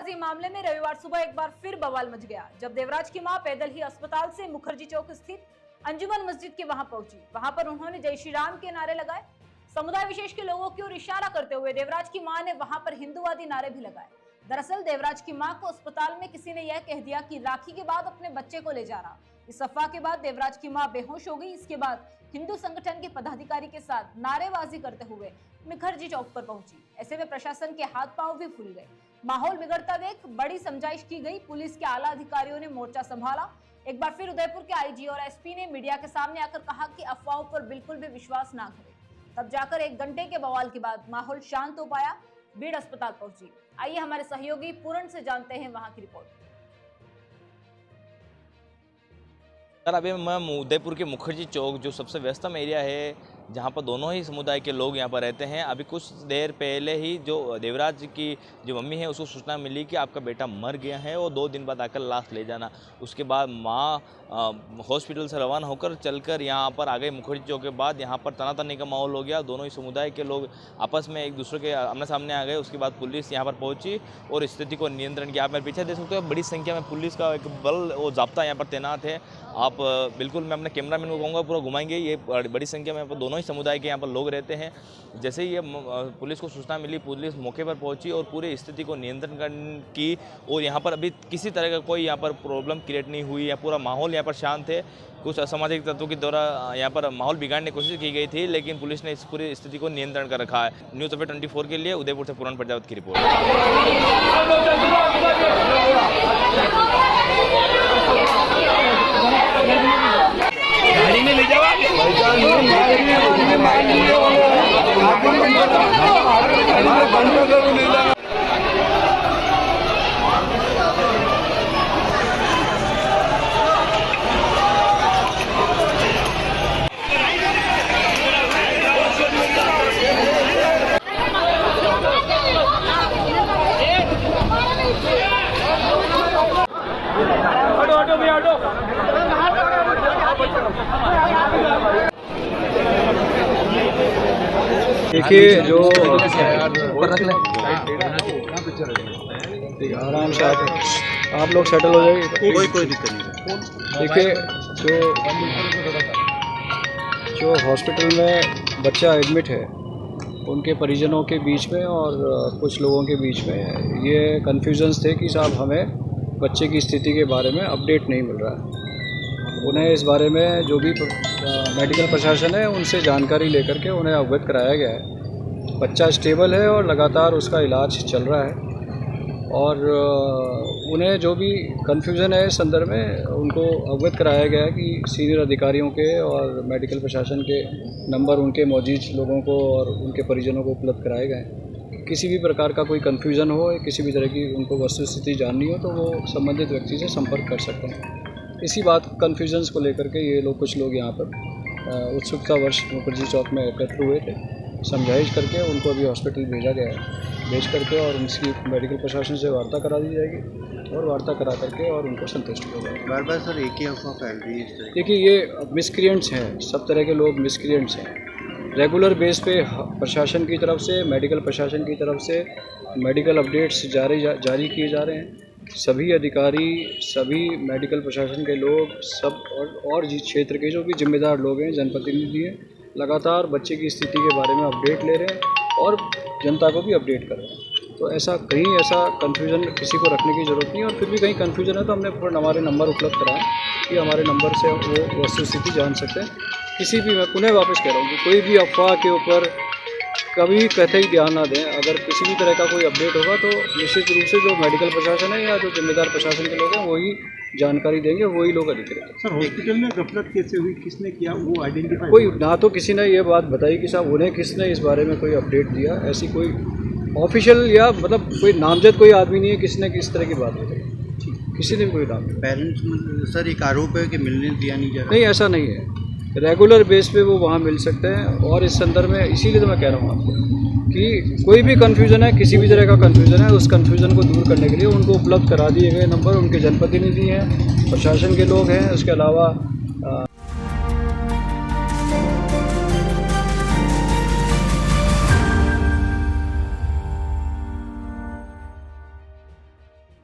नारेबाजी मामले में रविवार सुबह एक बार फिर बवाल मच गया जब देवराज की मां पैदल ही अस्पताल से मुखर्जी चौक स्थित अंजुमन मस्जिद के वहां पहुंची। वहां पर उन्होंने जय श्री राम के नारे लगाए। समुदाय विशेष के लोगों की ओर इशारा करते हुए देवराज की मां ने वहां पर हिंदूवादी नारे भी लगाए। दरअसल देवराज की मां को अस्पताल में किसी ने यह कह दिया कि राखी के बाद अपने बच्चे को ले जा रहा। इस अफवाह के बाद देवराज की मां बेहोश हो गई। इसके बाद हिंदू संगठन के पदाधिकारी के साथ नारेबाजी करते हुए मुखर्जी चौक पर पहुंची। ऐसे में प्रशासन के हाथ पांव भी फूल गए। माहौल बिगड़ता देख बड़ी समझाइश की गई। पुलिस के आला अधिकारियों ने मोर्चा संभाला। एक बार फिर उदयपुर के आईजी और एसपी ने मीडिया के सामने आकर कहा कि अफवाहों पर बिल्कुल भी विश्वास ना करें। तब जाकर 1 घंटे के बवाल के बाद माहौल शांत हो पाया। भीड़ अस्पताल पहुंची। आइए हमारे सहयोगी पूर्ण से जानते हैं वहां की रिपोर्ट। सर, अभी मैं उदयपुर के मुखर्जी चौक जो सबसे व्यस्तम एरिया है, जहाँ पर दोनों ही समुदाय के लोग यहाँ पर रहते हैं। अभी कुछ देर पहले ही जो देवराज की जो मम्मी है उसको सूचना मिली कि आपका बेटा मर गया है और 2 दिन बाद आकर लाश ले जाना। उसके बाद माँ हॉस्पिटल से रवाना होकर चलकर यहाँ पर आ गए। मुखर्जी चौक के बाद यहाँ पर तनातनी का माहौल हो गया। दोनों ही समुदाय के लोग आपस में एक दूसरे के आमने सामने आ गए। उसके बाद पुलिस यहाँ पर पहुँची और स्थिति को नियंत्रण किया। आप मेरे पीछे देख सकते हो, बड़ी संख्या में पुलिस का एक बल और जाब्ता यहाँ पर तैनात है। आप बिल्कुल, मैं अपने कैमरामैन को कहूँगा पूरा घुमाएंगे। ये बड़ी संख्या में यहाँ पर दोनों ही समुदाय के यहाँ पर लोग रहते हैं। जैसे ही ये पुलिस को सूचना मिली, पुलिस मौके पर पहुंची और पूरी स्थिति को नियंत्रण की। और यहाँ पर अभी किसी तरह का कोई यहाँ पर प्रॉब्लम क्रिएट नहीं हुई है। पूरा माहौल यहाँ पर शांत है। कुछ असामाजिक तत्वों के द्वारा यहाँ पर माहौल बिगाड़ने की कोशिश की गई थी, लेकिन पुलिस ने इस पूरी स्थिति को नियंत्रण कर रखा है। न्यूज़ अपडेट 24 के लिए उदयपुर से पूर्ण प्रजापत की रिपोर्ट। गाड़ी में ले जाओ। ऑटो भैया, ऑटो। देखिए, जो आराम से आप लोग सेटल हो जाइए, कोई दिक्कत नहीं। देखिए, जो हॉस्पिटल में बच्चा एडमिट है, उनके परिजनों के बीच में और कुछ लोगों के बीच में ये कन्फ्यूजन्स थे कि साहब हमें बच्चे की स्थिति के बारे में अपडेट नहीं मिल रहा है। उन्हें इस बारे में जो भी मेडिकल प्रशासन है उनसे जानकारी लेकर के उन्हें अवगत कराया गया है। बच्चा स्टेबल है और लगातार उसका इलाज चल रहा है। और उन्हें जो भी कन्फ्यूज़न है इस संदर्भ में उनको अवगत कराया गया है कि सीनियर अधिकारियों के और मेडिकल प्रशासन के नंबर उनके मौजूद लोगों को और उनके परिजनों को उपलब्ध कराए गए हैं। किसी भी प्रकार का कोई कन्फ्यूज़न हो, किसी भी तरह की उनको वस्तुस्थिति जाननी हो तो वो संबंधित व्यक्ति से संपर्क कर सकते हैं। इसी बात कन्फ्यूजन्स को लेकर के ये लोग कुछ लोग यहाँ पर उत्सुकतावश मुखर्जी चौक में एकत्र हुए थे। समझाइश करके उनको अभी हॉस्पिटल भेजा गया है। भेज करके और उनकी मेडिकल प्रशासन से वार्ता करा दी जाएगी और वार्ता करा करके और उनको संतुष्ट किया जाएगा। बार बार सर एक ही अफवाह फैल रही है इस तरह। देखिए, ये मिसक्रिएंट्स हैं, सब तरह के लोग मिसक्रिएंट्स हैं। रेगुलर बेस पे प्रशासन की तरफ से, मेडिकल प्रशासन की तरफ से मेडिकल अपडेट्स जारी किए जा रहे हैं। सभी अधिकारी, सभी मेडिकल प्रशासन के लोग, सब और जिस क्षेत्र के जो भी जिम्मेदार लोग हैं, जनप्रतिनिधि हैं, लगातार बच्चे की स्थिति के बारे में अपडेट ले रहे हैं और जनता को भी अपडेट कर रहे हैं। तो ऐसा कन्फ्यूज़न किसी को रखने की ज़रूरत नहीं है। और फिर भी कहीं कन्फ्यूज़न है तो हमने हमारे नंबर उपलब्ध कराएं कि हमारे नंबर से वो वस्तुस्थिति जान सकते हैं। किसी भी, मैं पुनः वापस कह रहा हूँ कि कोई भी अफवाह के ऊपर कभी कहते ही ध्यान ना दें। अगर किसी भी तरह का कोई अपडेट होगा तो निश्चित रूप से जो मेडिकल प्रशासन है या जो जिम्मेदार प्रशासन के लोग हैं वही जानकारी देंगे, वही लोग अधिकृत हैं। सर, हॉस्पिटल में गफलत कैसे हुई, किसने किया, वो आइडेंटिफाई? कोई ना तो किसी ने ये बात बताई कि साहब उन्हें किसने इस बारे में कोई अपडेट दिया। ऐसी कोई ऑफिशियल या मतलब कोई नामजद कोई आदमी नहीं है किसने किस तरह की बात बताई। किसी ने भी कोई नाम। पेरेंट्स सर, एक आरोप है कि मिलने दिया नहीं जा रहा। नहीं, ऐसा नहीं है। रेगुलर बेस पे वो वहाँ मिल सकते हैं। और इस संदर्भ में इसीलिए तो मैं कह रहा हूँ आपको कि कोई भी कन्फ्यूज़न है, किसी भी तरह का कन्फ्यूज़न है, उस कन्फ्यूज़न को दूर करने के लिए उनको उपलब्ध करा दिए गए नंबर, उनके जनप्रतिनिधि हैं, प्रशासन के लोग हैं, उसके अलावा